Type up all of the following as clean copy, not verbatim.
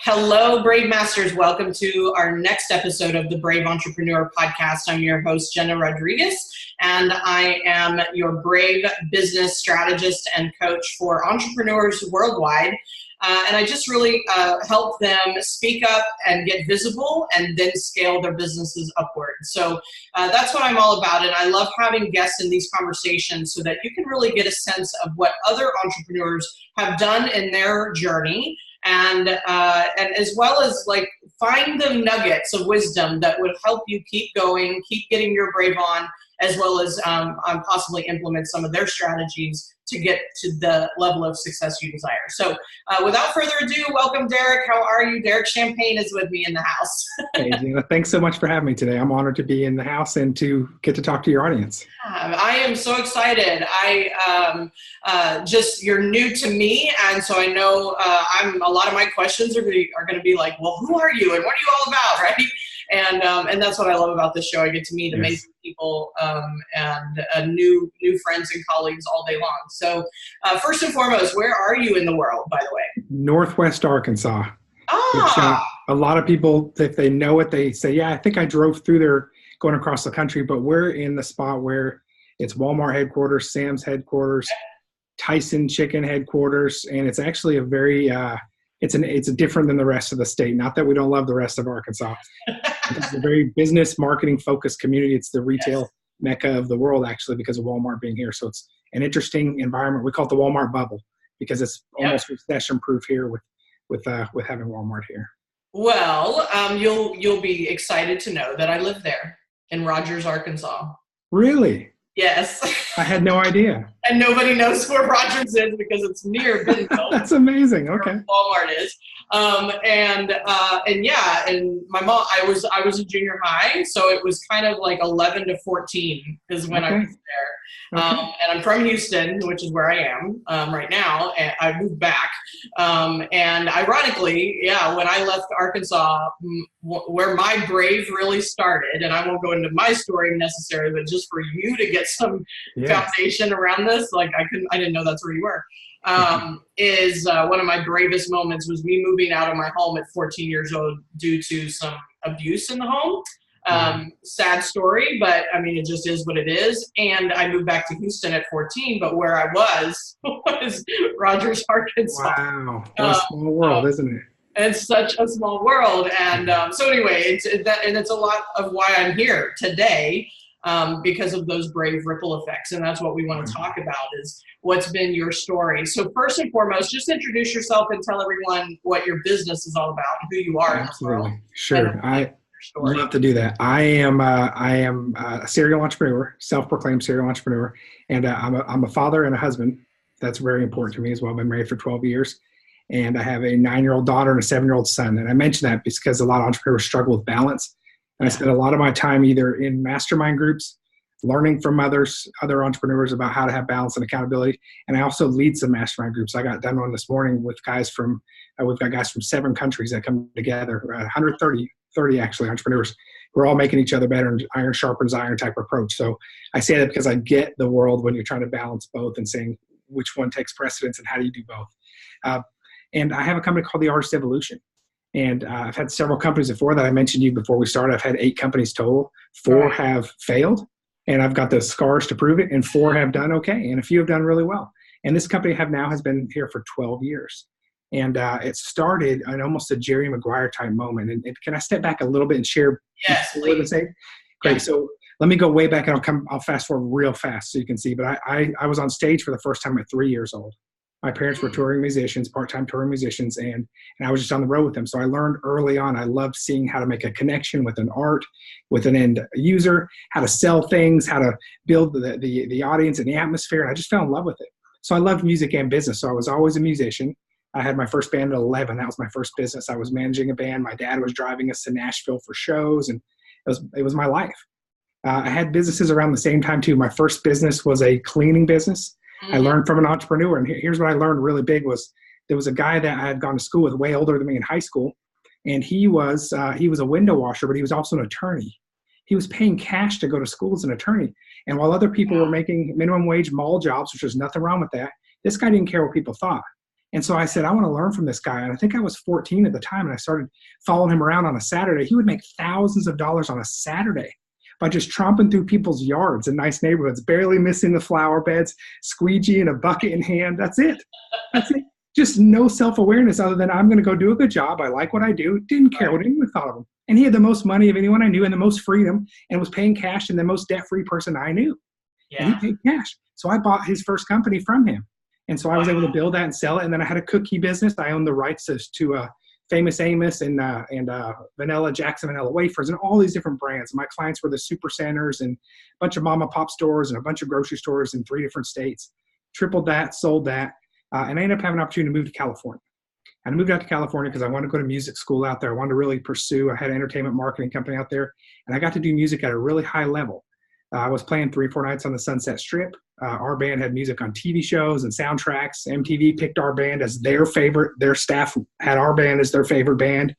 Hello, Brave Masters. Welcome to our next episode of the Brave Entrepreneur Podcast. I'm your host, Jena Rodriguez, and I am your Brave business strategist and coach for entrepreneurs worldwide. And I just really help them speak up and get visible and then scale their businesses upward. So that's what I'm all about. And I love having guests in these conversations so that you can really get a sense of what other entrepreneurs have done in their journey. And as well as like find the nuggets of wisdom that would help you keep going, keep getting your brave on, as well as possibly implement some of their strategies to get to the level of success you desire. So without further ado, welcome, Derek. How are you? Derek Champagne is with me in the house. Hey, Gina, thanks so much for having me today. I'm honored to be in the house and to get to talk to your audience. I am so excited. You're new to me, and so I know a lot of my questions are going to be like, well, who are you and what are you all about, right? And that's what I love about this show. I get to meet amazing people and new friends and colleagues all day long. So first and foremost, where are you in the world, by the way? Northwest Arkansas. Ah. A lot of people, if they know it, they say, yeah, I think I drove through there going across the country, but we're in the spot where it's Walmart headquarters, Sam's headquarters, Tyson Chicken headquarters, and it's actually a very it's different than the rest of the state. Not that we don't love the rest of Arkansas. It's a very business marketing focused community. It's the retail mecca of the world, actually, because of Walmart being here. So it's an interesting environment. We call it the Walmart bubble because it's almost recession proof here with having Walmart here. Well, you'll be excited to know that I live there in Rogers, Arkansas. Really? Yes. I had no idea. And nobody knows where Rogers is because it's near Bentonville. That's amazing. Okay. Walmart is. And my mom, I was in junior high, so it was kind of like 11 to 14 is when I was there. And I'm from Houston, which is where I am right now. And I moved back. And ironically, when I left Arkansas, where my brave really started, and I won't go into my story necessarily, but just for you to get some foundation around this, like I didn't know that's where you were. Is one of my bravest moments was me moving out of my home at 14 years old due to some abuse in the home. Sad story, but I mean, it just is what it is. And I moved back to Houston at 14, but where I was Rogers, Arkansas. Wow. What a small world, isn't it? It's such a small world. And so anyway, it's a lot of why I'm here today. Because of those brave ripple effects. And that's what we want to talk about is what's been your story. So first and foremost, just introduce yourself and tell everyone what your business is all about and who you are. Absolutely. In this world. Sure. I love to do that. I am a serial entrepreneur, self-proclaimed serial entrepreneur. And I'm a father and a husband. That's very important to me as well. I've been married for 12 years. And I have a 9-year-old daughter and a 7-year-old son. And I mention that because a lot of entrepreneurs struggle with balance. And I spend a lot of my time either in mastermind groups, learning from other entrepreneurs about how to have balance and accountability. And I also lead some mastermind groups. I got done one this morning with guys we've got guys from 7 countries that come together, 130 actually entrepreneurs. We're all making each other better and iron sharpens iron type approach. So I say that because I get the world when you're trying to balance both and saying which one takes precedence and how do you do both. And I have a company called The Artist Evolution. And I've had several companies before that I mentioned to you before we started. I've had 8 companies total. 4 have failed, and I've got the scars to prove it, and 4 have done okay, and a few have done really well. And this company has been here for 12 years. And it started in almost a Jerry Maguire type moment. And can I step back a little bit and share? Yes, please. Great. So let me go way back, and I'll fast forward real fast so you can see. But I was on stage for the first time at 3 years old. My parents were touring musicians, part-time touring musicians, and I was just on the road with them. So I learned early on, I loved seeing how to make a connection with an art, with an end user, how to sell things, how to build the audience and the atmosphere. And I just fell in love with it. So I loved music and business. So I was always a musician. I had my first band at 11. That was my first business. I was managing a band. My dad was driving us to Nashville for shows, and it was my life. I had businesses around the same time too. My first business was a cleaning business. I learned from an entrepreneur, and here's what I learned really big was there was a guy that I had gone to school with way older than me in high school, and he was a window washer, but he was also an attorney. He was paying cash to go to school as an attorney, and while other people were making minimum wage mall jobs, which there's nothing wrong with that, this guy didn't care what people thought. And so I said, I want to learn from this guy. And I think I was 14 at the time, and I started following him around on a Saturday. He would make thousands of dollars on a Saturday by just tromping through people's yards in nice neighborhoods, barely missing the flower beds, squeegee and a bucket in hand. That's it. That's it. Just no self-awareness other than I'm going to go do a good job. I like what I do. Didn't care what anyone thought of him. And he had the most money of anyone I knew and the most freedom and was paying cash and the most debt-free person I knew. Yeah. And he paid cash. So I bought his first company from him. And so I was able to build that and sell it. And then I had a cookie business. I owned the rights to Famous Amos and Vanilla Jackson Vanilla Wafers and all these different brands. My clients were the super centers and a bunch of mom and pop stores and a bunch of grocery stores in 3 different states. Tripled that, sold that. And I ended up having an opportunity to move to California. And I moved out to California because I wanted to go to music school out there. I wanted to really pursue. I had an entertainment marketing company out there. And I got to do music at a really high level. I was playing 3-4 nights on the Sunset Strip. Our band had music on TV shows and soundtracks. MTV picked our band as their favorite. Their staff had our band as their favorite band.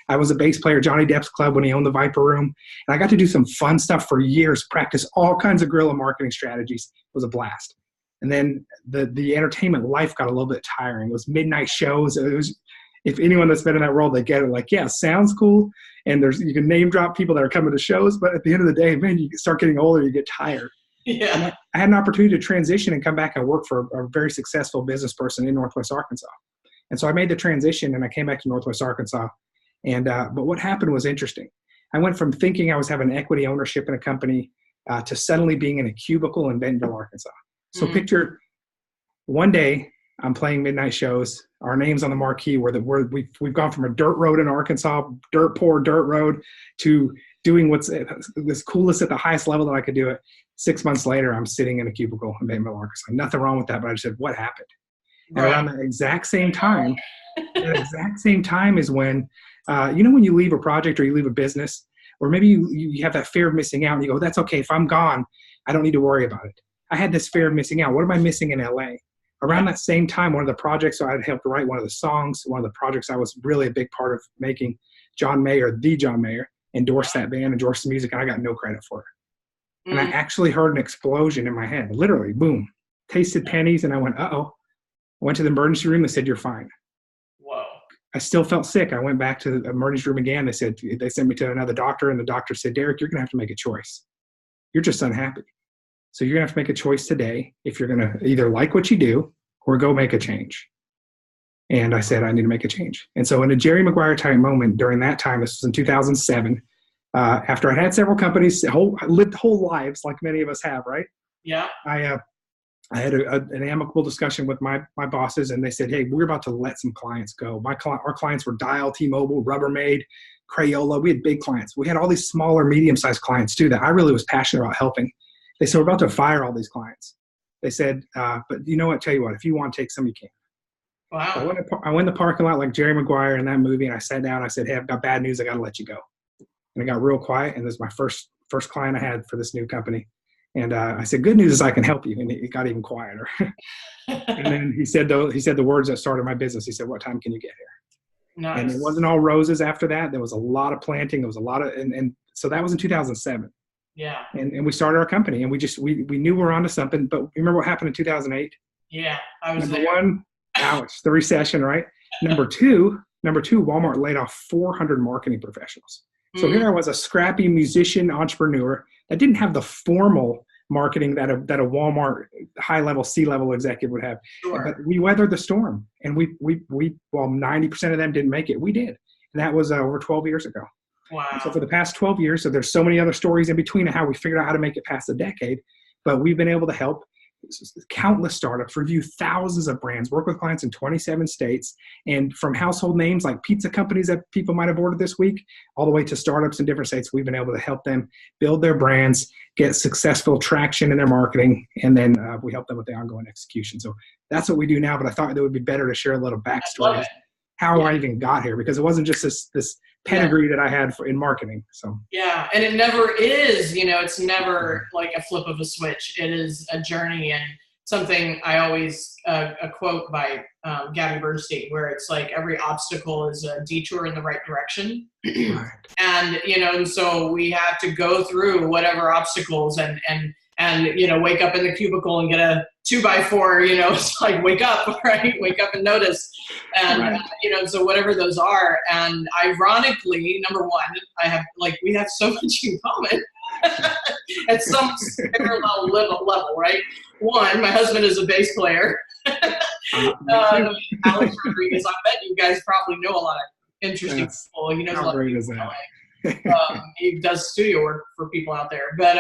I was a bass player at Johnny Depp's club when he owned the Viper Room. And I got to do some fun stuff for years, practice all kinds of guerrilla marketing strategies. It was a blast. And then the entertainment life got a little bit tiring. It was midnight shows. It was, if anyone that's been in that world, they get it. Like, yeah, sounds cool. And you can name drop people that are coming to shows, but at the end of the day, man, you start getting older, you get tired. Yeah. And I had an opportunity to transition and come back and work for a very successful business person in Northwest Arkansas. And so I made the transition and I came back to Northwest Arkansas. And but what happened was interesting. I went from thinking I was having equity ownership in a company to suddenly being in a cubicle in Bentonville, Arkansas. So picture one day I'm playing midnight shows. Our name's on the marquee we've gone from a dirt road in Arkansas, poor dirt road, to doing what's this coolest at the highest level that I could do it. 6 months later, I'm sitting in a cubicle in Bentonville, Arkansas. Nothing wrong with that, but I just said, what happened? Right. And around that exact same time, is when, when you leave a project or you leave a business, or maybe you have that fear of missing out and you go, that's okay. If I'm gone, I don't need to worry about it. I had this fear of missing out. What am I missing in LA? Around that same time, one of the projects I had helped write, one of the songs, one of the projects I was really a big part of making, John Mayer, endorsed that band, endorsed the music, and I got no credit for it. And I actually heard an explosion in my head, literally, boom, tasted pennies, and I went, uh-oh. I went to the emergency room. They said, you're fine. Whoa. I still felt sick. I went back to the emergency room again. They sent me to another doctor, and the doctor said, Derek, you're going to have to make a choice. You're just unhappy. So you're going to have to make a choice today if you're going to either like what you do or go make a change. And I said, I need to make a change. And so in a Jerry Maguire type moment during that time, this was in 2007, after I had several companies, lived whole lives like many of us have, right? Yeah. I had an amicable discussion with my bosses, and they said, hey, we're about to let some clients go. Our clients were Dial, T-Mobile, Rubbermaid, Crayola. We had big clients. We had all these smaller, medium-sized clients too that I really was passionate about helping. They said, we're about to fire all these clients. They said, but you know what? Tell you what, if you want to take some, you can. Wow. So I went in the parking lot like Jerry Maguire in that movie, and I sat down. I said, hey, I've got bad news. I got to let you go. And I got real quiet, and this is my first client I had for this new company. And I said, good news is I can help you. And it got even quieter. And then he said the words that started my business. He said, what time can you get here? Nice. And it wasn't all roses after that. There was a lot of planting. There was a lot of, and so that was in 2007. Yeah. And we started our company, and we knew we were onto something. But remember what happened in 2008? Yeah, I was Number one, ouch, the recession, right? Number two, Walmart laid off 400 marketing professionals. So here I was, a scrappy musician entrepreneur that didn't have the formal marketing that a Walmart high-level, C-level executive would have. Sure. But we weathered the storm, and while 90% of them didn't make it, we did. And that was over 12 years ago. Wow. And so for the past 12 years, so there's so many other stories in between of how we figured out how to make it past a decade, but we've been able to help countless startups, review thousands of brands, work with clients in 27 states, and from household names like pizza companies that people might have ordered this week, all the way to startups in different states, we've been able to help them build their brands, get successful traction in their marketing, and then we help them with the ongoing execution. So that's what we do now, but I thought it would be better to share a little backstory how I even got here, because it wasn't just this pedigree that I had in marketing. So yeah, and it never is, it's never like a flip of a switch. It is a journey, and something I always a quote by Gabby Bernstein, where it's like every obstacle is a detour in the right direction. Right. And and so we have to go through whatever obstacles and and, you know, wake up in the cubicle and get a 2x4, you know, it's like, wake up, right? Wake up and notice. And, Right. you know, so whatever those are. And ironically, number one, we have so much in common at some parallel level, right? One, my husband is a bass player. Alex Rodriguez, I bet you guys probably know a lot of interesting people. He knows a lot of people in LA. He does studio work for people out there. But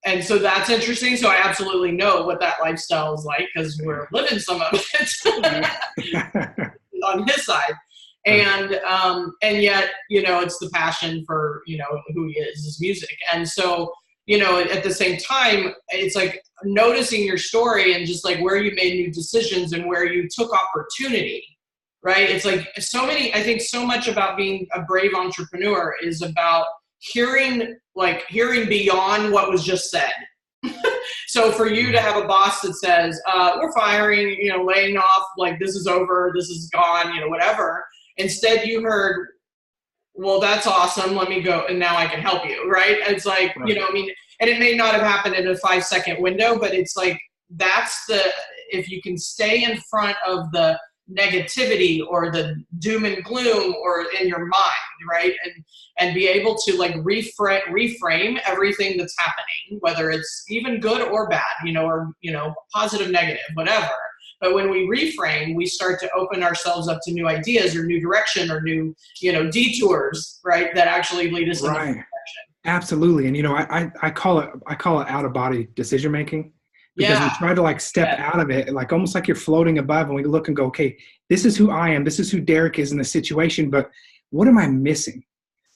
and so that's interesting. So I absolutely know what that lifestyle is like because we're living some of it on his side. And yet, you know, it's the passion for, you know, who he is, his music. And so, you know, at the same time, it's like noticing your story and just like where you made new decisions and where you took opportunity, right? It's like I think so much about being a brave entrepreneur is about hearing beyond what was just said. So for you to have a boss that says, we're firing, you know, laying off, like this is over, this is gone, you know, whatever. Instead you heard, well, that's awesome. Let me go. And now I can help you. Right. It's like, right. You know, I mean, and it may not have happened in a 5-second window, but it's like, if you can stay in front of the negativity or the doom and gloom or in your mind, right. And be able to like reframe everything that's happening, whether it's even good or bad, you know, or, you know, positive, negative, whatever. But when we reframe, we start to open ourselves up to new ideas or new direction or new, you know, detours, right, that actually lead us in the right direction. Absolutely. And, you know, I call it out of body decision making because we try to like step out of it, like almost like you're floating above, and we look and go, okay, this is who I am. This is who Derek is in the situation. But what am I missing?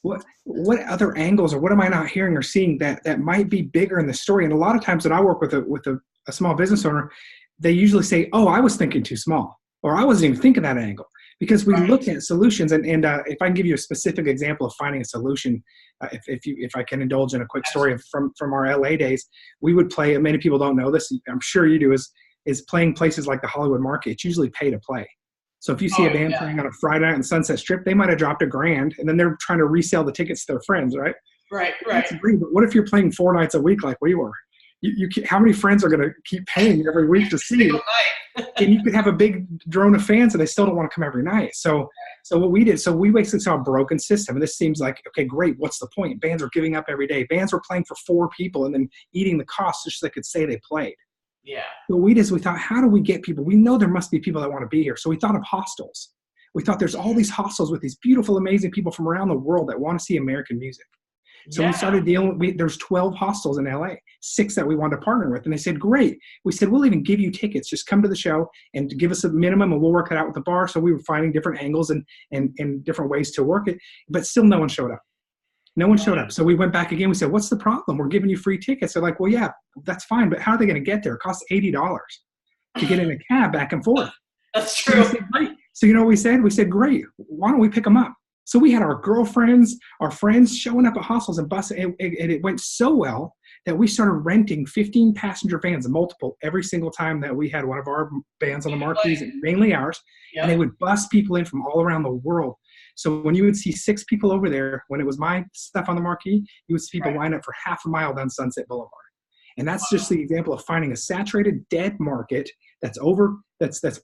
What other angles or what am I not hearing or seeing that might be bigger in the story? And a lot of times when I work with a small business owner, they usually say, oh, I was thinking too small, or I wasn't even thinking that angle, because we look at solutions. And if I can give you a specific example of finding a solution, if I can indulge in a quick story from our LA days, we would play, many people don't know this, I'm sure you do, is playing places like the Hollywood Market. It's usually pay to play. So if you see a band playing on a Friday night on Sunset Strip, they might have dropped $1,000 and then they're trying to resell the tickets to their friends, right? Right. That's great, but what if you're playing 4 nights a week like we were? How many friends are going to keep paying every week to see you? And you could have a big drone of fans and they still don't want to come every night. So what we did, we basically saw a broken system. And this seems like, okay, great. What's the point? Bands are giving up every day. Bands were playing for 4 people and then eating the costs just so they could say they played. Yeah. So we thought, how do we get people? We know there must be people that want to be here. So we thought of hostels. We thought there's all these hostels with these beautiful, amazing people from around the world that want to see American music. So we started dealing, there's 12 hostels in LA, 6 that we wanted to partner with. And they said, great. We said, we'll even give you tickets. Just come to the show and give us a minimum and we'll work it out with the bar. So we were finding different angles and different ways to work it, but still no one showed up. No one showed up. So we went back again. We said, what's the problem? We're giving you free tickets. They're like, well, yeah, that's fine. But how are they going to get there? It costs $80 to get in a cab back and forth. That's true. So, great. So you know what we said? We said, great. Why don't we pick them up? So we had our girlfriends, our friends showing up at hostels and buses. And it went so well that we started renting 15 passenger vans, multiple, every single time that we had one of our bands on the marquees, mainly ours. Yep. And they would bus people in from all around the world. So when you would see 6 people over there, when it was my stuff on the marquee, you would see people line up for half a mile down Sunset Boulevard. And that's just the example of finding a saturated, dead market that's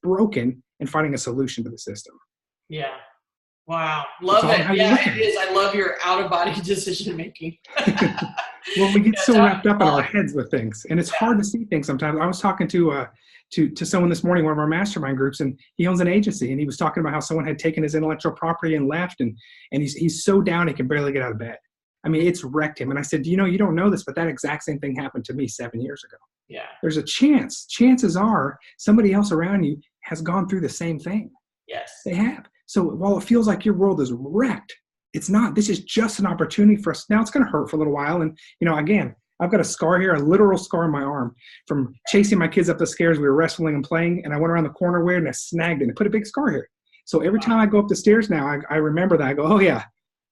broken and finding a solution to the system. Yeah. Wow. Love it. Yeah, it is. I love your out-of-body decision making. Well, we get so wrapped up in our heads with things, and it's hard to see things sometimes. I was talking to someone this morning, one of our mastermind groups, and he owns an agency, and he was talking about how someone had taken his intellectual property and left, and he's so down he can barely get out of bed. I mean, it's wrecked him. And I said, you don't know this, but that exact same thing happened to me 7 years ago. Yeah. There's a chance. Chances are somebody else around you has gone through the same thing. Yes. They have. So while it feels like your world is wrecked, it's not. This is just an opportunity for us. Now it's going to hurt for a little while. And, again, I've got a scar here, a literal scar on my arm from chasing my kids up the stairs. We were wrestling and playing, and I went around the corner weird and I snagged it and put a big scar here. So every time I go up the stairs now, I remember that. I go, oh, yeah,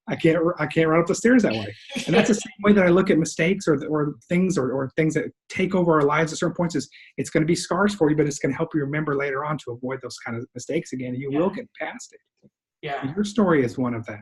I can't run up the stairs that way. And that's the same way that I look at mistakes or things or things that take over our lives at certain points. Is it's going to be scars for you, but it's going to help you remember later on to avoid those kind of mistakes again. And you will get past it. Yeah. And your story is one of that.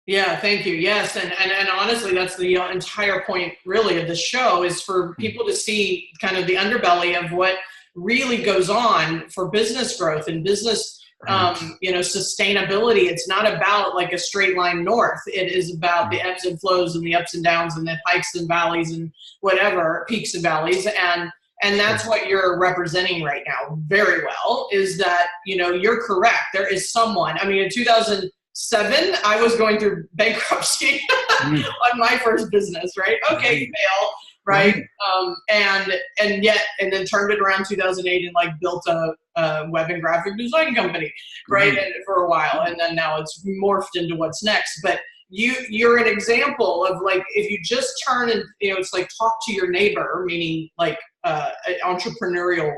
Yeah, thank you. Yes, and honestly, that's the entire point, really, of the show is for people to see kind of the underbelly of what really goes on for business growth and business, sustainability. It's not about like a straight line north. It is about the ebbs and flows and the ups and downs and the hikes and valleys and whatever peaks and valleys and that's what you're representing right now very well. Is that you're correct. There is someone. I mean, in 2007, I was going through bankruptcy on my first business, right? Okay, fail, right? And then turned it around 2008 and like built a web and graphic design company, right? And for a while, and then now it's morphed into what's next. But you're an example of like if you just turn and it's like talk to your neighbor, meaning like an entrepreneurial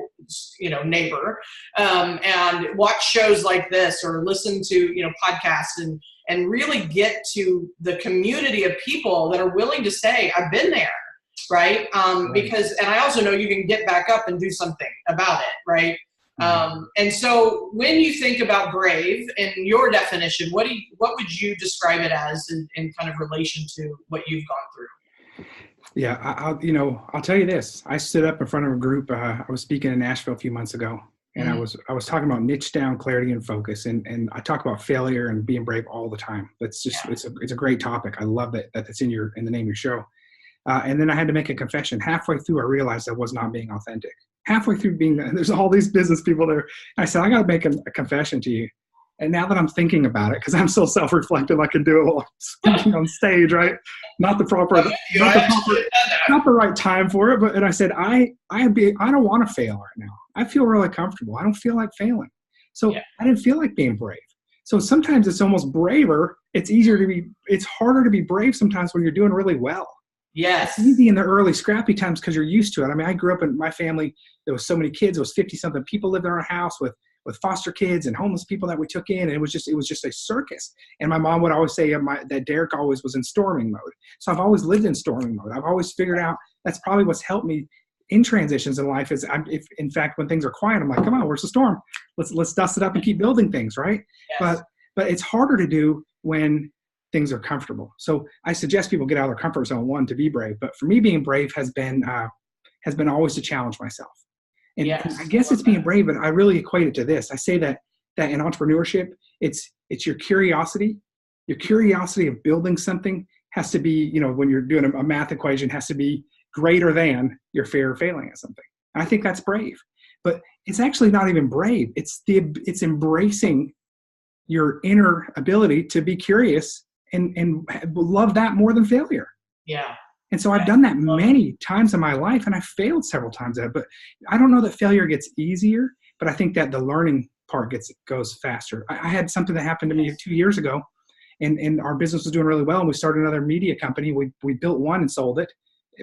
neighbor, and watch shows like this or listen to podcasts and really get to the community of people that are willing to say I've been there, right? Because and I also know you can get back up and do something about it, right? And so when you think about brave in your definition, what would you describe it as in kind of relation to what you've gone through? Yeah, I'll tell you this. I stood up in front of a group. I was speaking in Nashville a few months ago, and I was talking about niche down, clarity, and focus. And I talk about failure and being brave all the time. That's just it's a great topic. I love that that's in the name of your show. And then I had to make a confession. Halfway through, I realized I was not being authentic. Halfway through there's all these business people there. I said, I got to make a confession to you. And now that I'm thinking about it, because I'm so self-reflective, I can do it while I'm speaking on stage, right? Not the right time for it. And I said, I don't want to fail right now. I feel really comfortable. I don't feel like failing. So I didn't feel like being brave. So sometimes it's almost braver. It's harder to be brave sometimes when you're doing really well. Yes. It's easy in the early scrappy times because you're used to it. I mean, I grew up in my family. There was so many kids. There was 50-something people lived in our house with foster kids and homeless people that we took in. And it was just a circus. And my mom would always say that Derek always was in storming mode. So I've always lived in storming mode. I've always figured out that's probably what's helped me in transitions in life is if in fact, when things are quiet, I'm like, come on, where's the storm? Let's dust it up and keep building things. Right. Yes. But it's harder to do when things are comfortable. So I suggest people get out of their comfort zone, one, to be brave. But for me, being brave has been always to challenge myself. And I guess it's being brave, but I really equate it to this. I say that in entrepreneurship, it's your curiosity. Your curiosity of building something has to be, when you're doing a math equation, has to be greater than your fear of failing at something. And I think that's brave. But it's actually not even brave. It's embracing your inner ability to be curious and love that more than failure. Yeah. And so I've done that many times in my life, and I failed several times at it. But I don't know that failure gets easier, but I think that the learning part goes faster. I had something that happened to me 2 years ago, and our business was doing really well, and we started another media company. We built one and sold it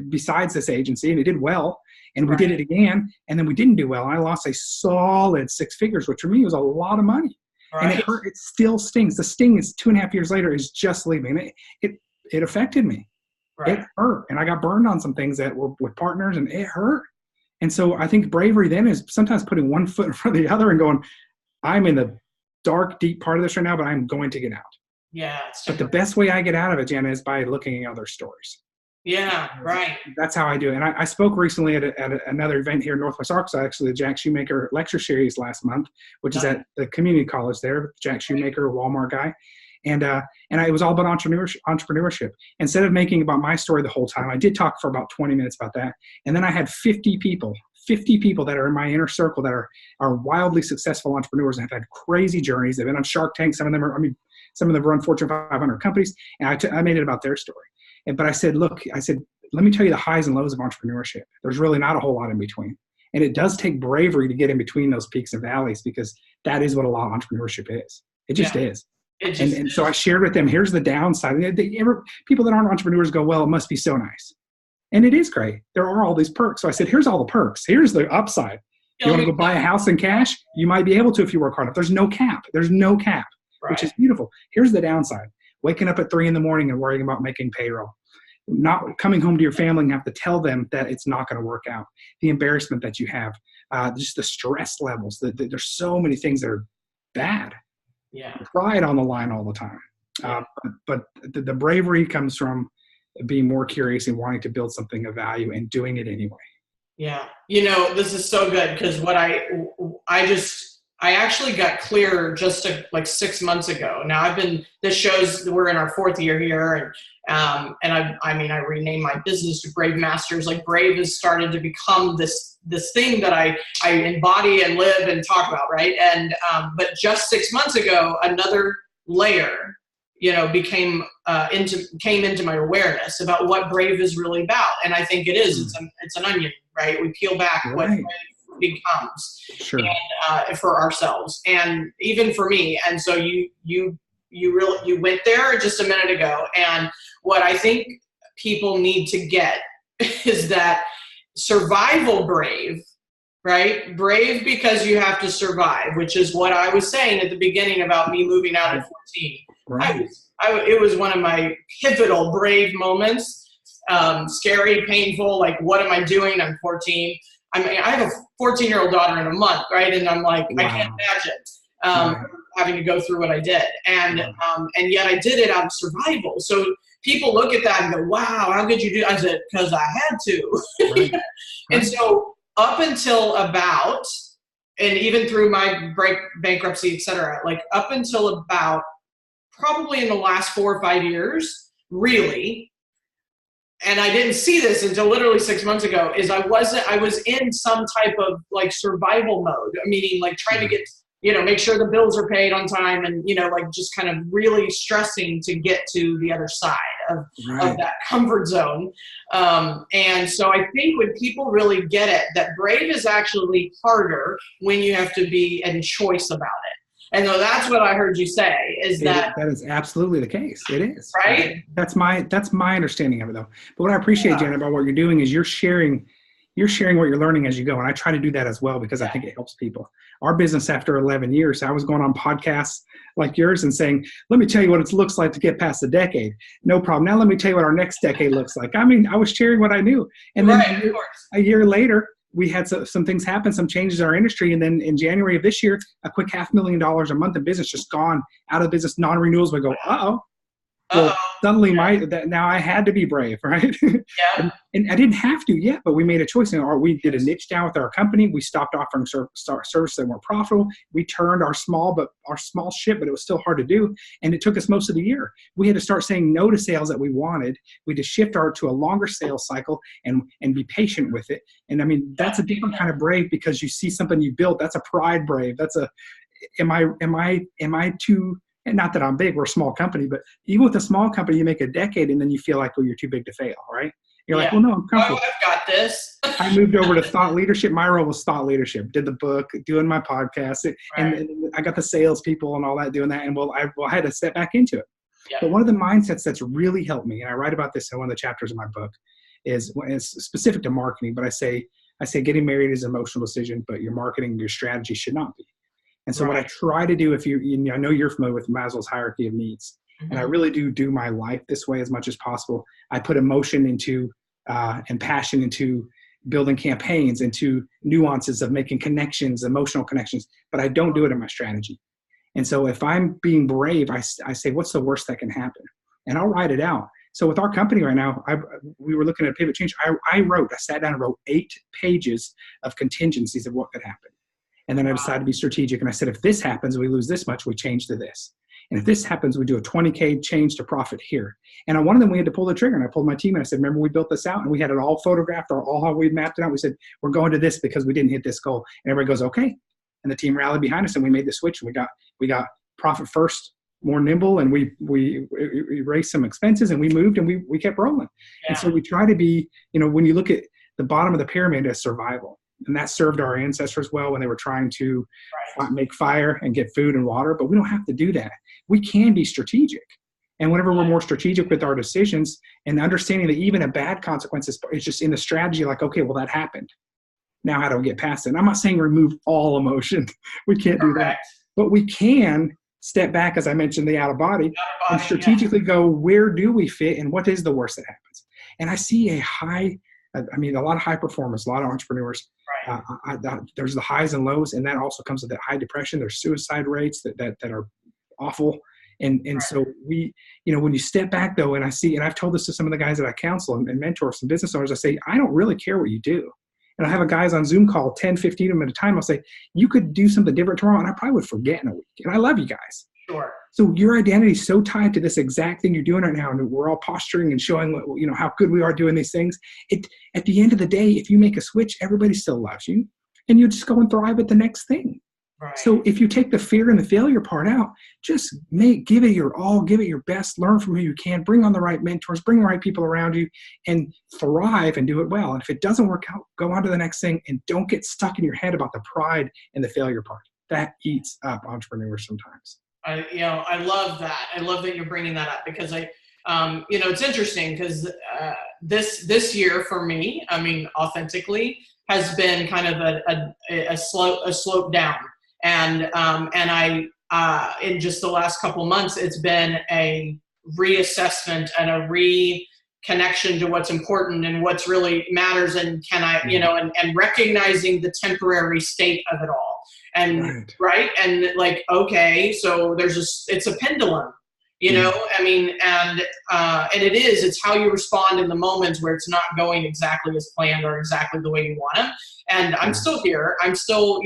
besides this agency, and it did well. And we did it again, and then we didn't do well. And I lost a solid 6 figures, which for me was a lot of money. Right. And it hurt. It still stings. The sting is 2.5 years later is just leaving. It affected me. Right. It hurt. And I got burned on some things that were with partners, and it hurt. And so I think bravery then is sometimes putting one foot in front of the other and going, I'm in the dark, deep part of this right now, but I'm going to get out. Yeah. But the best way I get out of it, Jena, is by looking at other stories. Yeah, right. That's how I do it. And I spoke recently at another event here in Northwest Arkansas, actually, the Jack Shoemaker lecture series last month, which is at the community college there, Jack Shoemaker, Walmart guy. And it was all about entrepreneurship. Instead of making about my story the whole time, I did talk for about 20 minutes about that. And then I had 50 people that are in my inner circle that are wildly successful entrepreneurs and have had crazy journeys. They've been on Shark Tank. Some of them run Fortune 500 companies. And I made it about their story. But I said, let me tell you the highs and lows of entrepreneurship. There's really not a whole lot in between. And it does take bravery to get in between those peaks and valleys, because that is what a lot of entrepreneurship is. It just is. And so I shared with them, here's the downside. And people that aren't entrepreneurs go, well, it must be so nice. And it is great. There are all these perks. So I said, here's all the perks. Here's the upside. You want to go buy a house in cash? You might be able to if you work hard enough. There's no cap, which is beautiful. Here's the downside. Waking up at 3 a.m. and worrying about making payroll. Not coming home to your family and have to tell them that it's not going to work out. The embarrassment that you have. Just the stress levels. There's so many things that are bad. Yeah. Pride on the line all the time. But the bravery comes from being more curious and wanting to build something of value and doing it anyway. Yeah. This is so good because I actually got clear just like 6 months ago. Now this shows we're in our fourth year here. And I renamed my business to Brave Masters. Like Brave has started to become this thing that I embody and live and talk about. Right. And, but just 6 months ago, another layer, came into my awareness about what Brave is really about. And I think it is, it's an onion, right? We peel back what Brave becomes and, for ourselves and even for me. And so you went there just a minute ago. And what I think people need to get is that survival Brave, right? Brave because you have to survive, which is what I was saying at the beginning about me moving out at 14. Right. It was one of my pivotal Brave moments. Scary, painful, like, what am I doing? I'm 14. I have a 14-year-old daughter in a month, right? And I'm like, wow. I can't imagine having to go through what I did. And yet I did it out of survival. So people look at that and go, wow, how could you do? I said, because I had to. Right. And so up until about, and even through my bankruptcy, et cetera, like up until about probably in the last 4 or 5 years, really, and I didn't see this until literally 6 months ago, is I was in some type of like survival mode, meaning like trying to get, make sure the bills are paid on time and, like just kind of really stressing to get to the other side of that comfort zone. And so I think when people really get it, that Brave is actually harder when you have to be in choice about it. And so that's what I heard you say that is absolutely the case. It is. Right? That's my understanding of it though. But what I appreciate, Jena, about what you're doing is you're sharing what you're learning as you go. And I try to do that as well because I think it helps people. Our business after 11 years, I was going on podcasts like yours and saying, let me tell you what it looks like to get past a decade. No problem. Now let me tell you what our next decade looks like. I mean, I was sharing what I knew. And then a year later, we had some things happen, some changes in our industry. And then in January of this year, a quick $500,000 a month of business just gone out of business, non-renewals. We go, well, suddenly now I had to be brave, right? Yeah. and I didn't have to yet, but we made a choice. We did a niche down with our company. We stopped offering services that weren't profitable. We turned our small ship, but it was still hard to do. And it took us most of the year. We had to start saying no to sales that we wanted. We had to shift to a longer sales cycle and be patient with it. And I mean, that's a different kind of brave because you see something you built. That's a pride brave. That's am I too, and not that I'm big, we're a small company, but even with a small company, you make a decade and then you feel like, well, you're too big to fail, right? You're like, well, no, I'm comfortable. Oh, I've got this. I moved over to thought leadership. My role was thought leadership, did the book, doing my podcast, and I got the salespeople and all that doing that. And I had to step back into it. Yeah. But one of the mindsets that's really helped me, and I write about this in one of the chapters of my book, is specific to marketing, but I say getting married is an emotional decision, but your marketing, your strategy should not be. And so what I try to do, I know you're familiar with Maslow's hierarchy of needs, and I really do my life this way as much as possible. I put emotion into and passion into building campaigns, into nuances of making connections, emotional connections, but I don't do it in my strategy. And so if I'm being brave, I say, what's the worst that can happen? And I'll write it out. So with our company right now, we were looking at a pivot change. I sat down and wrote 8 pages of contingencies of what could happen. And then I decided to be strategic. And I said, if this happens, we lose this much, we change to this. And if this happens, we do a 20K change to profit here. And on one of them, we had to pull the trigger. And I pulled my team and I said, remember, we built this out and we had it all photographed or all how we mapped it out. We said, we're going to this because we didn't hit this goal. And everybody goes, okay. And the team rallied behind us and we made the switch. And we got profit first, more nimble. And we erased some expenses and we moved and we kept rolling. Yeah. And so we try to be, when you look at the bottom of the pyramid as survival. And that served our ancestors well when they were trying to make fire and get food and water. But we don't have to do that. We can be strategic. And whenever we're more strategic with our decisions and understanding that even a bad consequence is just in the strategy, like, okay, well, that happened. Now how do we get past it? And I'm not saying remove all emotion. We can't do that. But we can step back, as I mentioned, the out of body and strategically go, where do we fit and what is the worst that happens? And I see a lot of high performers, a lot of entrepreneurs. There's the highs and lows, and that also comes with that high depression. There's suicide rates that are awful, And so when you step back though, and I see, and I've told this to some of the guys that I counsel and mentor, some business owners, I say, I don't really care what you do. And I have a guys on Zoom call, 10, 15 of them at a time. I'll say, you could do something different tomorrow, and I probably would forget in a week. And I love you guys. Sure. So your identity is so tied to this exact thing you're doing right now, and we're all posturing and showing how good we are doing these things. At the end of the day, if you make a switch, everybody still loves you, and you just go and thrive at the next thing. Right. So if you take the fear and the failure part out, just give it your all, give it your best, learn from who you can, bring on the right mentors, bring the right people around you, and thrive and do it well. And if it doesn't work out, go on to the next thing, and don't get stuck in your head about the pride and the failure part. That eats up entrepreneurs sometimes. I love that. I love that you're bringing that up, because it's interesting, because this year for me, authentically, has been kind of a slope down. And in just the last couple months, it's been a reassessment and a reconnection to what's important and what's really matters. And and recognizing the temporary state of it all. And right. And like, okay, so it's a pendulum, and it's how you respond in the moments where it's not going exactly as planned or exactly the way you want them. And I'm still here. I'm still,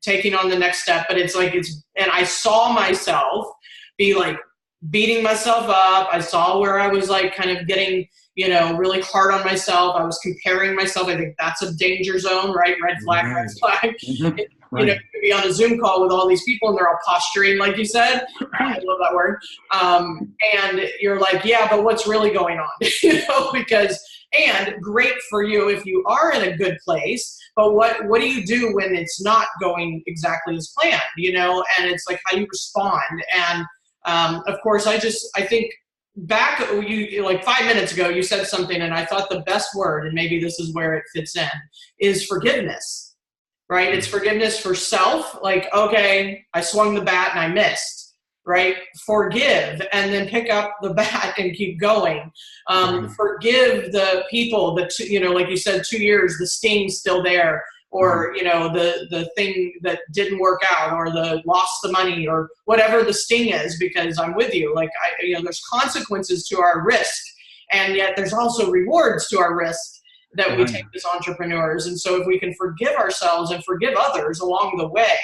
taking on the next step, but and I saw myself be like beating myself up. I saw where I was like kind of getting, really hard on myself. I was comparing myself. I think that's a danger zone, right? Red flag, red flag. Mm-hmm. You could be on a Zoom call with all these people and they're all posturing, like you said. I love that word. And you're like, yeah, but what's really going on? And great for you if you are in a good place, but what do you do when it's not going exactly as planned, and it's like how you respond. And of course, I think back, you like 5 minutes ago, you said something, and I thought the best word, and maybe this is where it fits in, is forgiveness. Right? It's forgiveness for self. Like, okay, I swung the bat and I missed, right? Forgive, and then pick up the bat and keep going. Forgive the people that, like you said, 2 years, the sting's still there, or, the thing that didn't work out, or lost the money, or whatever the sting is, because I'm with you. Like, there's consequences to our risk, and yet there's also rewards to our risk that we take as entrepreneurs. And so if we can forgive ourselves and forgive others along the way,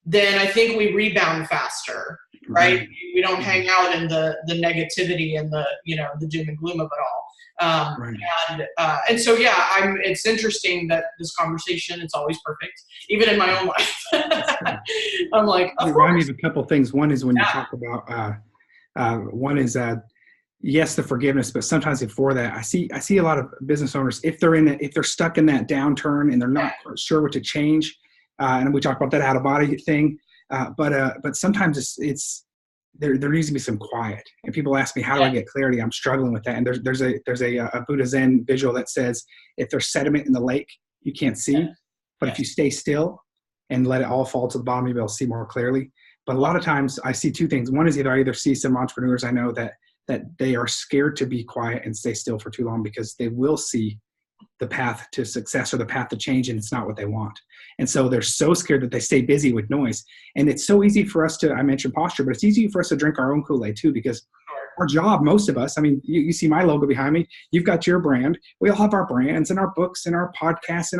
then I think we rebound faster, right? We don't hang out in the negativity and the doom and gloom of it all. And so, it's interesting that this conversation, it's always perfect, even in my own life. I'm like, it reminds me of a couple of things. One is when you talk about, yes, the forgiveness, but sometimes before that, I see a lot of business owners, if they're stuck in that downturn and they're not quite sure what to change, and we talk about that out of body thing, but sometimes there needs to be some quiet. And people ask me, how do I get clarity? I'm struggling with that. And there's a Buddha Zen visual that says, if there's sediment in the lake, you can't see, but if you stay still and let it all fall to the bottom, you'll be able to see more clearly. But a lot of times I see two things. One is I either see some entrepreneurs I know that they are scared to be quiet and stay still for too long, because they will see the path to success or the path to change, and it's not what they want. And so they're so scared that they stay busy with noise. And it's so easy for us I mentioned posture, but it's easy for us to drink our own Kool-Aid too, because our job, most of us, you see my logo behind me, you've got your brand, we all have our brands and our books and our podcasts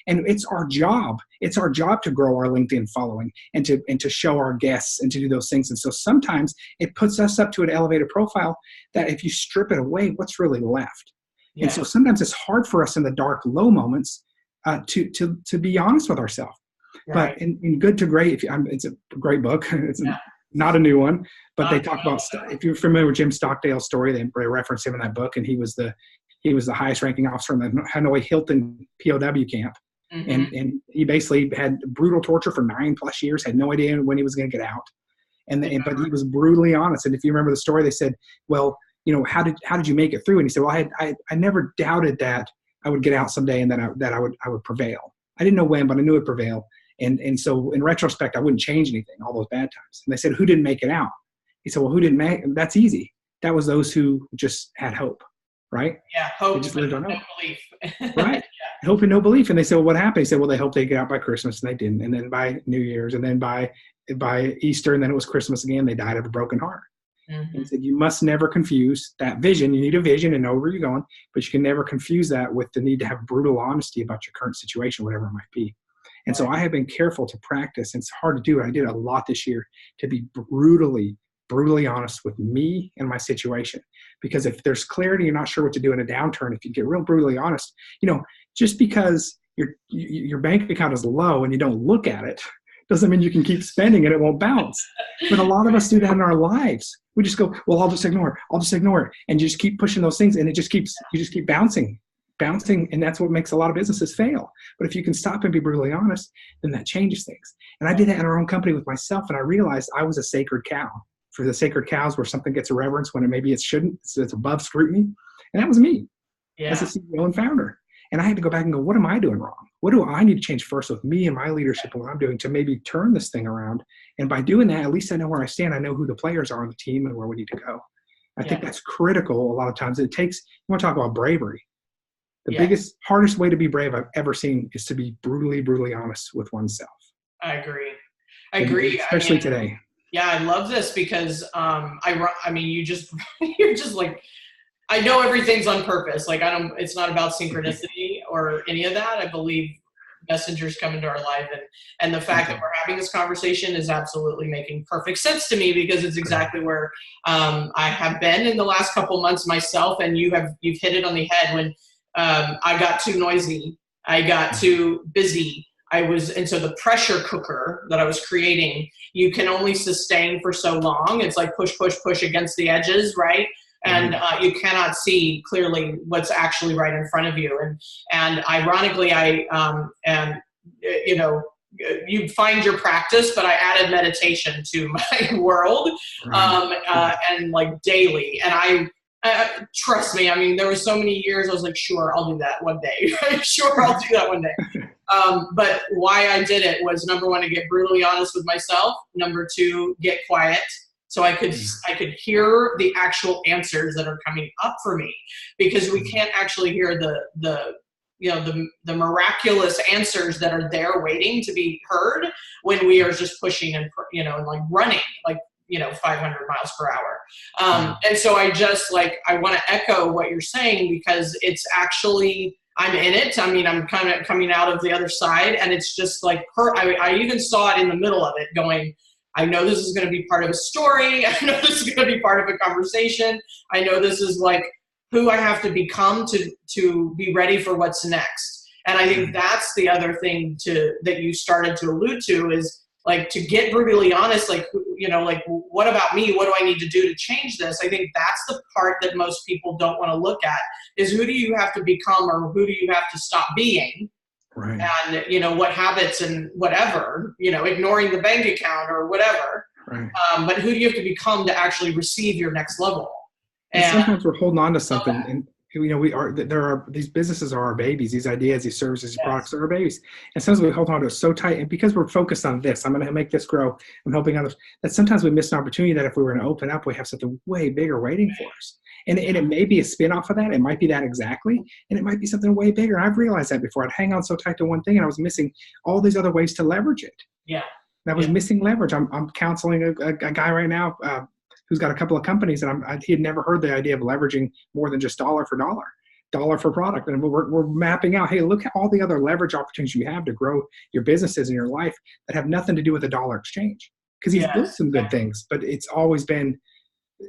and it's our job. It's our job to grow our LinkedIn following and to show our guests and to do those things. And so sometimes it puts us up to an elevated profile that if you strip it away, what's really left? Yeah. And so sometimes it's hard for us in the dark, low moments to be honest with ourselves. Right. But in Good to Great, it's a great book. It's not a new one, but they talk about, if you're familiar with Jim Stockdale's story, they reference him in that book, and he was the highest ranking officer in the Hanoi Hilton POW camp. Mm-hmm. And he basically had brutal torture for 9+ years, had no idea when he was going to get out. But he was brutally honest. And if you remember the story, they said, well, how did you make it through? And he said, well, I never doubted that I would get out someday and that I would prevail. I didn't know when, but I knew it would prevail. And so in retrospect, I wouldn't change anything, all those bad times. And they said, who didn't make it out? He said, well, who didn't make it? That's easy. That was those who just had hope, right? Yeah, hope, they just lived on hope. No belief. Right? Hope and no belief. And they said, well, what happened? He said, well, they hoped they'd get out by Christmas, and they didn't. And then by New Year's, and then by by Easter, and then it was Christmas again, they died of a broken heart. Mm-hmm. And he said, you must never confuse that vision. You need a vision and know where you're going, but you can never confuse that with the need to have brutal honesty about your current situation, whatever it might be. And so I have been careful to practice, and it's hard to do. I did a lot this year to be brutally honest with me and my situation. Because if there's clarity, you're not sure what to do in a downturn. If you get real brutally honest, just because your bank account is low and you don't look at it doesn't mean you can keep spending and it won't bounce. But a lot of us do that in our lives. We just go, well, I'll just ignore it. And you just keep pushing those things, and you just keep bouncing. And that's what makes a lot of businesses fail. But if you can stop and be brutally honest, then that changes things. And I did that in our own company with myself, and I realized I was a sacred cow. For the sacred cows where something gets a reverence when maybe it shouldn't, it's above scrutiny. And that was me as a CEO and founder. And I had to go back and go, what am I doing wrong? What do I need to change first with me and my leadership and what I'm doing to maybe turn this thing around? And by doing that, at least I know where I stand. I know who the players are on the team and where we need to go. I think that's critical a lot of times. It takes, you want to talk about bravery. The biggest, hardest way to be brave I've ever seen is to be brutally honest with oneself. I agree. Especially today. Yeah, I love this because you're just like, I know everything's on purpose. Like it's not about synchronicity or any of that. I believe messengers come into our life, and the fact that we're having this conversation is absolutely making perfect sense to me, because it's exactly where I have been in the last couple months myself. And you've hit it on the head when I got too noisy, I got too busy. And so the pressure cooker that I was creating, you can only sustain for so long. It's like push against the edges, right? And you cannot see clearly what's actually right in front of you. And ironically, you find your practice, but I added meditation to my world, and like daily. And trust me, I mean, there were so many years I was like, sure, I'll do that one day. Sure, I'll do that one day. But why I did it was, number one, to get brutally honest with myself. Number two, get quiet. So I could hear the actual answers that are coming up for me, because we can't actually hear the miraculous answers that are there waiting to be heard when we are just pushing and like running like 500 miles per hour. And so I want to echo what you're saying, because it's actually, I'm in it. I mean, I'm kind of coming out of the other side, and it's just like I even saw it in the middle of it going, I know this is going to be part of a story. I know this is going to be part of a conversation. I know this is like who I have to become to be ready for what's next. And I think that's the other thing that you started to allude to, is like to get brutally honest, like what about me? What do I need to do to change this? I think that's the part that most people don't want to look at, is who do you have to become, or who do you have to stop being? Right. And, what habits and whatever, ignoring the bank account or whatever. Right. But who do you have to become to actually receive your next level? And sometimes we're holding on to something, and these businesses are our babies. These ideas, these services, these products are our babies. And sometimes we hold on to it so tight, and because we're focused on this, I'm going to make this grow, I'm helping others, that sometimes we miss an opportunity that if we were to open up, we have something way bigger waiting for us. And it may be a spin-off of that. It might be that exactly. And it might be something way bigger. And I've realized that before. I'd hang on so tight to one thing, and I was missing all these other ways to leverage it. Yeah. And I was missing leverage. I'm counseling a guy right now who's got a couple of companies, and he had never heard the idea of leveraging more than just dollar for product. And we're mapping out, hey, look at all the other leverage opportunities you have to grow your businesses in your life that have nothing to do with the dollar exchange. Because he's built some good things, but it's always been,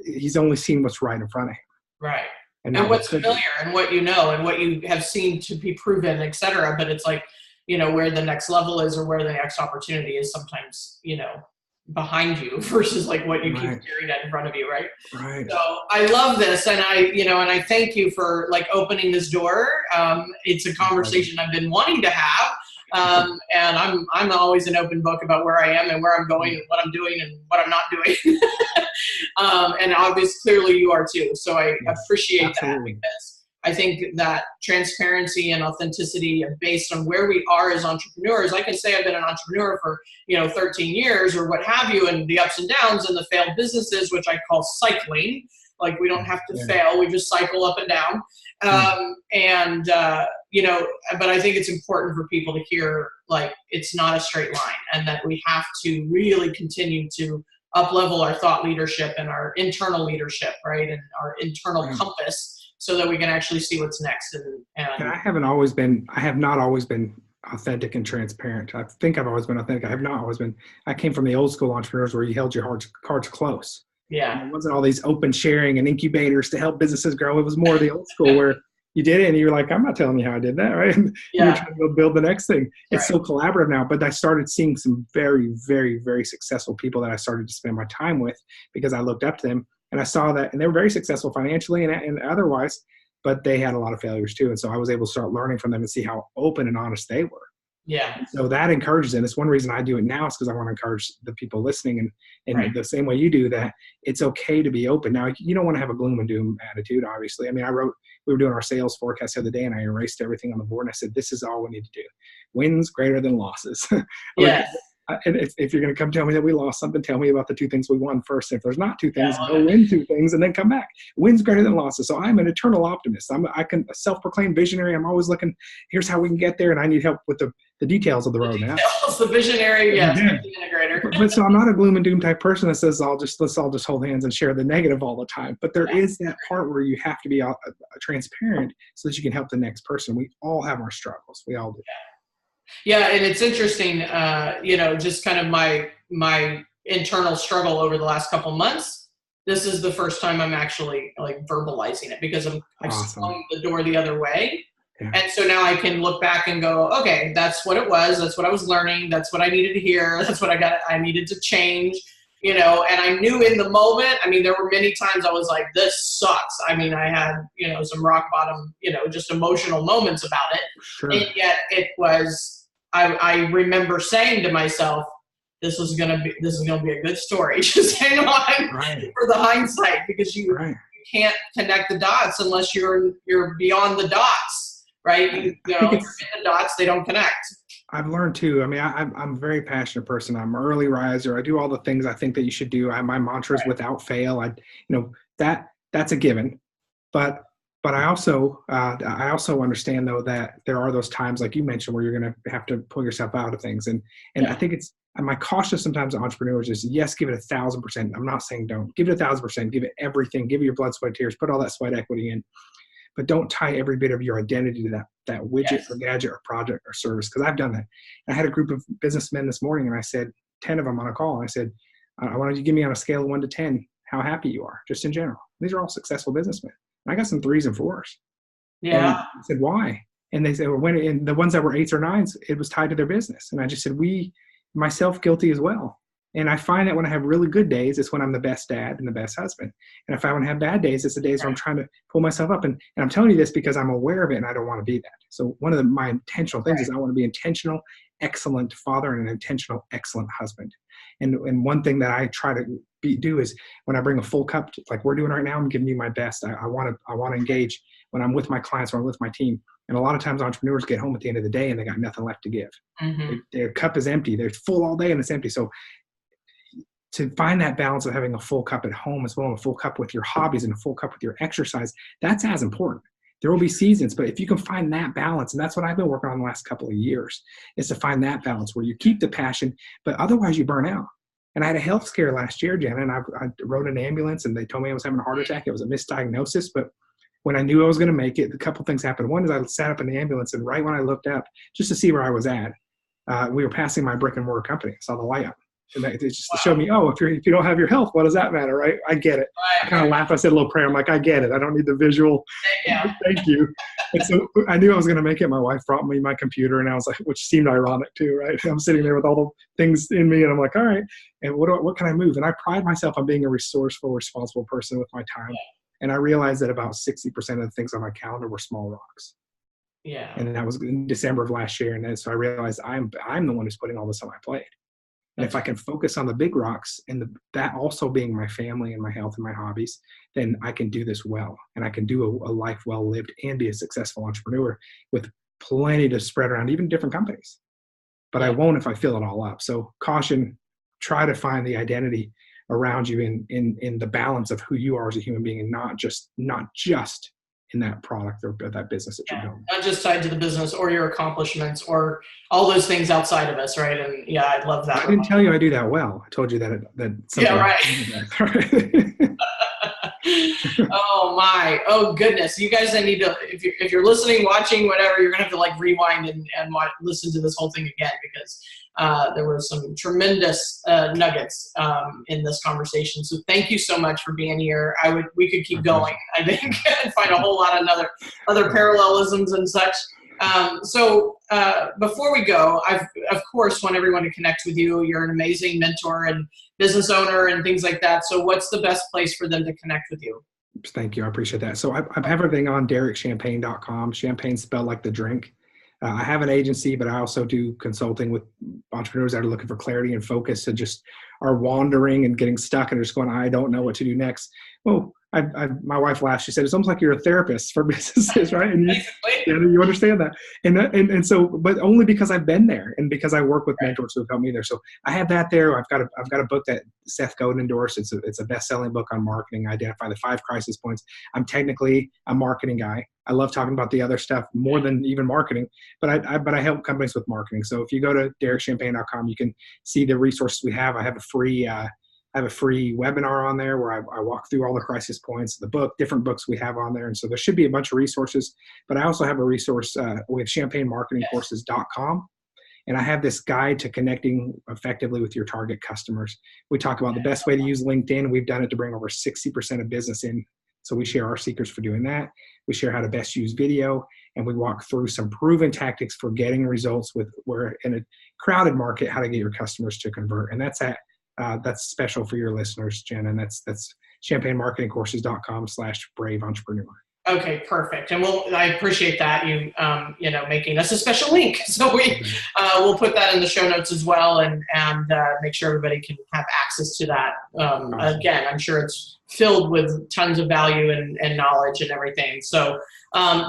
he's only seen what's right in front of him. Right. And what's familiar, and what and what you have seen to be proven, et cetera. But it's like, where the next level is, or where the next opportunity is sometimes, behind you versus like what you keep staring at in front of you. Right. Right. So I love this. And I thank you for like opening this door. It's a conversation I've been wanting to have. And I'm always an open book about where I am and where I'm going and what I'm doing and what I'm not doing. And obviously, clearly you are too. So I appreciate that, because I think that transparency and authenticity based on where we are as entrepreneurs. I can say I've been an entrepreneur for 13 years or what have you, and the ups and downs and the failed businesses, which I call cycling. Like we don't have to Yeah. fail. We just cycle up and down. But I think it's important for people to hear, like, it's not a straight line, and that we have to really continue to up-level our thought leadership and our internal leadership, right? And our internal compass, so that we can actually see what's next. And I have not always been authentic and transparent. I think I've always been authentic. I have not always been. I came from the old school entrepreneurs where you held your cards close. Yeah. And it wasn't all these open sharing and incubators to help businesses grow. It was more the old school where you did it and you were like, I'm not telling you how I did that, right? And you're trying to go build the next thing. It's so collaborative now, but I started seeing some very, very, very successful people that I started to spend my time with because I looked up to them and I saw that, and they were very successful financially and otherwise, but they had a lot of failures too. And so I was able to start learning from them and see how open and honest they were. Yeah. So that encourages it. It's one reason I do it now is because I want to encourage the people listening and the same way you do that, it's okay to be open. Now, you don't want to have a gloom and doom attitude, obviously. I mean, we were doing our sales forecast the other day and I erased everything on the board and I said, this is all we need to do. Wins greater than losses. Yes. And if you're going to come tell me that we lost something, tell me about the two things we won first. If there's not two things, go win two things and then come back. Wins greater than losses. So I'm an eternal optimist. I can a self-proclaimed visionary. I'm always looking, here's how we can get there. And I need help with the details of the roadmap. The visionary, yes, the integrator. But so I'm not a gloom and doom type person that says let's all just hold hands and share the negative all the time. But there is that part where you have to be transparent so that you can help the next person. We all have our struggles. We all do. Yeah, and it's interesting, just kind of my internal struggle over the last couple months. This is the first time I'm actually like verbalizing it because I've swung the door the other way. Yeah. And so now I can look back and go, okay, that's what it was. That's what I was learning. That's what I needed to hear. That's what I needed to change, and I knew in the moment, I mean, there were many times I was like, this sucks. I mean, I had, some rock bottom, just emotional moments about it. Sure. And yet it was, I remember saying to myself, this is going to be a good story. Just hang on for the hindsight, because you can't connect the dots unless you're beyond the dots. Right? You're in the dots, they don't connect. I've learned too. I mean, I'm a very passionate person. I'm an early riser. I do all the things I think that you should do. My mantra is without fail. That's a given. But I also understand though that there are those times like you mentioned where you're going to have to pull yourself out of things. And I think my caution sometimes to entrepreneurs is yes, give it 1,000%. I'm not saying don't. Give it 1,000%. Give it everything. Give it your blood, sweat, tears. Put all that sweat equity in. But don't tie every bit of your identity to that widget or gadget or project or service, because I've done that. I had a group of businessmen this morning, and I said, 10 of them on a call, and I said, I wanted you to give me on a scale of 1 to 10 how happy you are, just in general. These are all successful businessmen. And I got some 3s and 4s. Yeah. And I said, why? And they said, well, and the ones that were 8s or 9s, it was tied to their business. And I just said, myself guilty as well. And I find that when I have really good days, it's when I'm the best dad and the best husband. And if I want to have bad days, it's the days where I'm trying to pull myself up. And I'm telling you this because I'm aware of it and I don't want to be that. So one of my intentional things is I want to be intentional, excellent father and an intentional, excellent husband. And one thing that I try to do is when I bring a full cup, like we're doing right now, I'm giving you my best. I want to engage when I'm with my clients or I'm with my team. And a lot of times entrepreneurs get home at the end of the day and they got nothing left to give. Mm-hmm. Their cup is empty. They're full all day and it's empty. So to find that balance of having a full cup at home as well, and a full cup with your hobbies and a full cup with your exercise, that's as important. There will be seasons, but if you can find that balance, and that's what I've been working on the last couple of years, is to find that balance where you keep the passion, but otherwise you burn out. And I had a health scare last year, Jena, and I rode an ambulance and they told me I was having a heart attack. It was a misdiagnosis, but when I knew I was going to make it, a couple things happened. One is I sat up in the ambulance, and right when I looked up, just to see where I was at, we were passing my brick and mortar company. I saw the light on. And it just showed me, if you don't have your health, what does that matter, right? I get it. I kind of laughed. I said a little prayer. I'm like, I get it. I don't need the visual. Thank you. And so I knew I was going to make it. My wife brought me my computer, and I was like, which seemed ironic too, right? I'm sitting there with all the things in me, and I'm like, all right, and what can I move? And I pride myself on being a resourceful, responsible person with my time. And I realized that about 60% of the things on my calendar were small rocks. Yeah. And that was in December of last year. And then so I realized I'm the one who's putting all this on my plate. And if I can focus on the big rocks and that also being my family and my health and my hobbies, then I can do this well. And I can do a life well lived and be a successful entrepreneur with plenty to spread around, even different companies. But I won't if I fill it all up. So caution, try to find the identity around you in the balance of who you are as a human being, and not just in that product or that business that you're building. Not just tied to the business or your accomplishments or all those things outside of us, right? And yeah, I love that. I didn't tell you I do that well. I told you that yeah, right. Oh my, oh goodness. You guys, I need to, if you're listening, watching, whatever, you're gonna have to like rewind and listen to this whole thing again, because there were some tremendous nuggets in this conversation. So thank you so much for being here. We could keep going, I think, and find a whole lot of other parallelisms and such. So before we go, I of course want everyone to connect with you. You're an amazing mentor and business owner and things like that. So what's the best place for them to connect with you? Thank you. I appreciate that. So I have everything on DerekChampagne.com. Champagne spelled like the drink. I have an agency, but I also do consulting with entrepreneurs that are looking for clarity and focus and just are wandering and getting stuck and are just going, I don't know what to do next. Well, my wife laughed. She said, it's almost like you're a therapist for businesses, right? And you understand that. And so, but only because I've been there and because I work with mentors who have helped me there. So I have that there. I've got a book that Seth Godin endorsed. It's a best-selling book on marketing. I identify the 5 crisis points. I'm technically a marketing guy. I love talking about the other stuff more than even marketing, but I help companies with marketing. So if you go to DerekChampagne.com, you can see the resources we have. I have a free webinar on there where I walk through all the crisis points of the book, different books we have on there. And so there should be a bunch of resources, but I also have a resource with ChampagneMarketingCourses.com. And I have this guide to connecting effectively with your target customers. We talk about the best way to use LinkedIn. We've done it to bring over 60% of business in. So we share our secrets for doing that. We share how to best use video, and we walk through some proven tactics for getting results where in a crowded market, how to get your customers to convert. And that's special for your listeners, Jen, and that's ChampagneMarketingCourses.com/brave entrepreneur. Okay, perfect. And I appreciate that you making us a special link. So we'll put that in the show notes as well, and make sure everybody can have access to that. Again, I'm sure it's filled with tons of value and knowledge and everything. So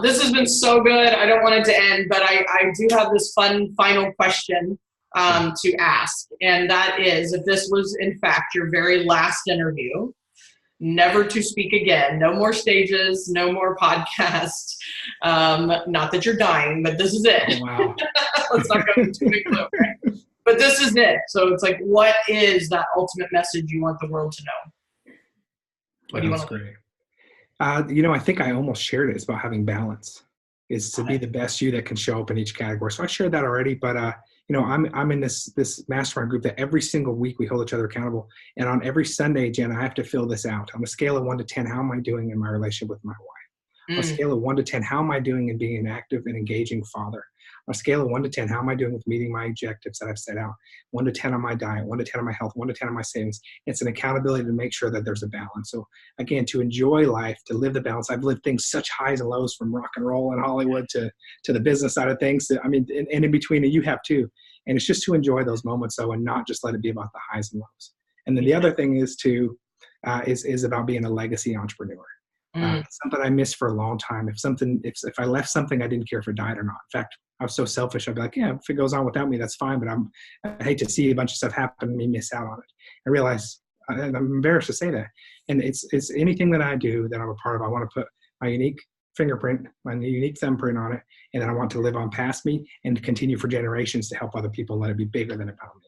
this has been so good. I don't want it to end, but I do have this fun final question to ask, and that is, if this was in fact your very last interview, never to speak again, no more stages, no more podcasts, not that you're dying, but this is it. Oh, wow. Let's not go into big clue, right? But this is it. So it's like, what is that ultimate message you want the world to know? What do you want to great. I think I almost shared it. It's about having balance. Is to be the best you that can show up in each category. So I shared that already, but I'm in this mastermind group that every single week we hold each other accountable. And on every Sunday, Jen, I have to fill this out. On a scale of 1 to 10, how am I doing in my relationship with my wife? On a scale of 1 to 10, how am I doing in being an active and engaging father? On a scale of 1 to 10, how am I doing with meeting my objectives that I've set out? 1 to 10 on my diet, 1 to 10 on my health, 1 to 10 on my savings. It's an accountability to make sure that there's a balance. So again, to enjoy life, to live the balance. I've lived things such highs and lows, from rock and roll in Hollywood to the business side of things. I mean, and in between, you have too. And it's just to enjoy those moments, though, and not just let it be about the highs and lows. And then the other thing is is about being a legacy entrepreneur. Something I missed for a long time. If I left something, I didn't care if it died or not. In fact, I was so selfish. I'd be like, yeah, if it goes on without me, that's fine. But I hate to see a bunch of stuff happen and me miss out on it. I realize, and I'm embarrassed to say that. And it's anything that I do that I'm a part of, I want to put my unique fingerprint, my unique thumbprint on it. And then I want to live on past me and continue for generations to help other people, let it be bigger than about me.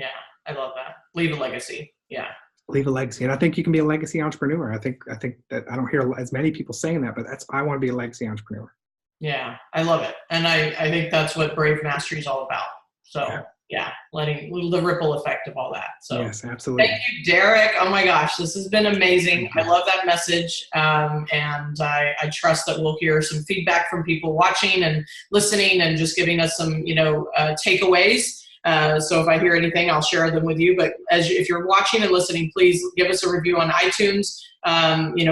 Yeah, I love that. Leave a legacy. Yeah. Leave a legacy. And I think you can be a legacy entrepreneur. I think that I don't hear as many people saying that, but I want to be a legacy entrepreneur. Yeah, I love it. And I think that's what Brave Mastery is all about. So yeah, letting the ripple effect of all that. So yes, absolutely. Thank you, Derek. Oh my gosh, this has been amazing. I love that message. And I trust that we'll hear some feedback from people watching and listening and just giving us some, takeaways. So if I hear anything, I'll share them with you. But if you're watching and listening, please give us a review on iTunes.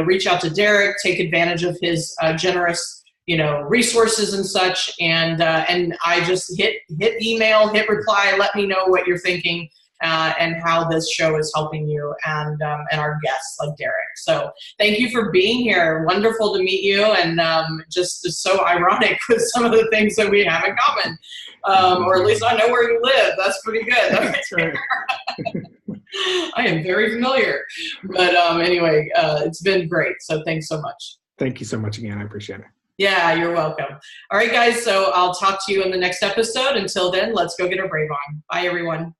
Reach out to Derek, take advantage of his generous resources and such, and I just hit email, hit reply, let me know what you're thinking, and how this show is helping you and our guests like Derek. So thank you for being here. Wonderful to meet you, and just so ironic with some of the things that we have in common, or at least I know where you live. That's pretty good. That's right. I am very familiar. But anyway, it's been great. So thanks so much. Thank you so much again. I appreciate it. Yeah, you're welcome. All right, guys. So I'll talk to you in the next episode. Until then, let's go get our brave on. Bye, everyone.